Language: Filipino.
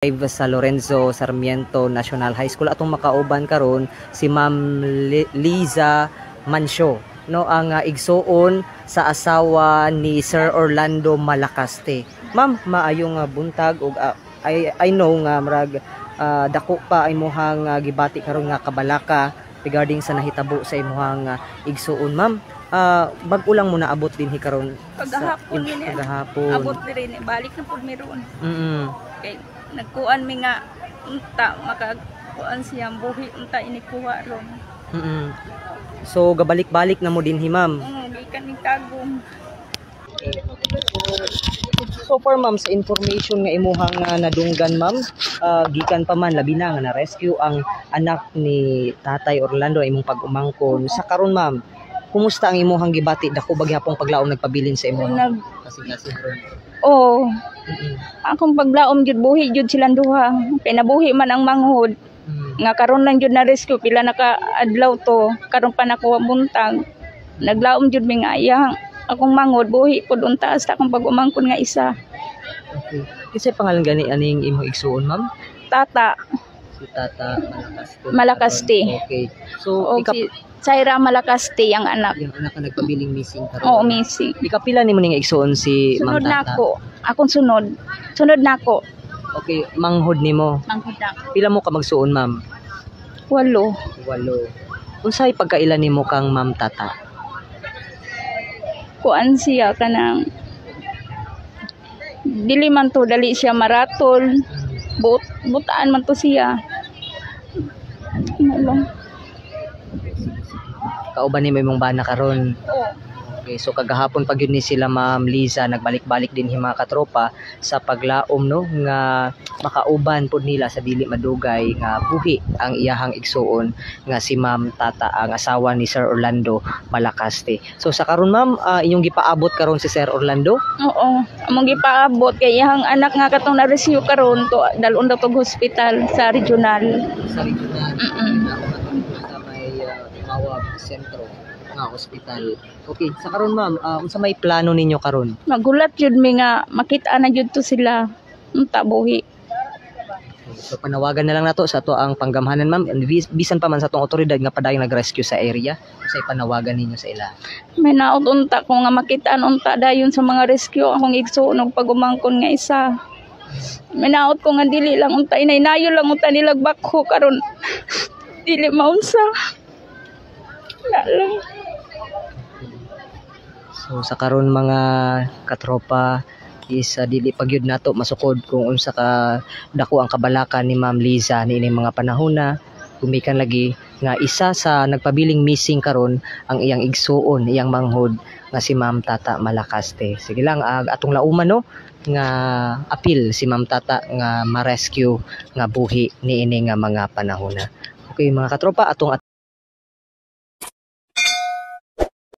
live sa Lorenzo Sarmiento National High School atong makauban karon si Ma'am Liza Mancio, no, ang igsuon sa asawa ni Sir Orlando Malacaste. Ma'am, maayong buntag ug I know nga marag dako pa imuhang gibati karon nga kabalaka regarding sa nahitabo sa imuhang igsuon, ma'am. Bag-o lang muna abot din karon paghapon din paghapon abot din balik na pud meron. Kay nagkuan mi nga unta makakuan siyang buhi unta inikuha ron. So gabalik-balik na mo din ma'am. Gikan ni tagong. So far ma'am, sa information nga imuhang nadunggan ma'am, gikan pa man labi na nga na rescue ang anak ni Tatay Orlando imong pag-umangkon. Sa karon ma'am, kumusta ang imuhang gibati dako bagyapong paglaom nagpabilin sa imo? Kasi ron. Oo. Akong paglaom jud buhi jud silang duha. Kay nabuhi man ang manghod. Nga karon lang jud na rescue pila naka adlaw to, karon pa nakuha buntag. Naglaom jud mi nga iyang akong manghod buhi pud unta sa akong pag-umangkon nga isa. Okay. Kisay pangalan gani aning imong igsuon ma'am? Tata. Si Tata Malacaste. Okay. So si Saira Malacaste ang anak. Yung anak na nagpabiling missing karon. Oo, missing. Ikapila nimo ning igsuon si Ma'am Tata? Sunod na ako. Akong sunod. Sunod na ako. Okay, manghod nimo. Manghod na. Pila mo ka magsuon ma'am? 8. 8. Unsay pagkailan nimo kang Ma'am Tata? Kuan siya kanang dili man to dali siya maratol. Butaan man to siya. Kauban ni imong bana karon. Okay, so kagahapon pag yun ni sila Ma'am Liza nagbalik-balik din mga katropa sa paglaom, no, nga makauban pud nila sa dili madugay nga buhi ang iyahang igsuon nga si Ma'am Tata ang asawa ni Sir Orlando Malacaste. So sa karon ma'am, inyong gipaabot karon si Sir Orlando? Oo, among gipaabot kay iyang anak nga katong na-rescue karon to dalon daw tog hospital sa regional. Sa regional. Sa may Mawab Sentro nga ospital. Okay, sa karon ma'am, unsa may plano ninyo karon? Magulat jud mi nga makita na jud to sila. Unta buhi. So panawagan na lang nato sa ato ang panggamhanan ma'am, bisan pa man sa atong otoridad nga padayong nag-rescue sa area, say panawagan ninyo sa ila. May naot unta ko nga makitaan unta dayon sa mga rescue akong igsuon og pagumangkon nga isa. May naot ko nga dili lang unta inaynayo lang unta nilagbakho karon. Dili maunsa. Na lang. So sa karon mga katropa is dili pagyud nato masukod kung unsa ka dako ang kabalaka ni Ma'am Liza niining mga panahona. Gumikan lagi nga isa sa nagpabiling missing karon ang iyang igsuon, iyang manghod nga si Ma'am Tata Malacaste. Sige lang atong lauman, no, nga apil si Ma'am Tata nga ma-rescue nga buhi niining nga mga panahona. Okay mga katropa, atong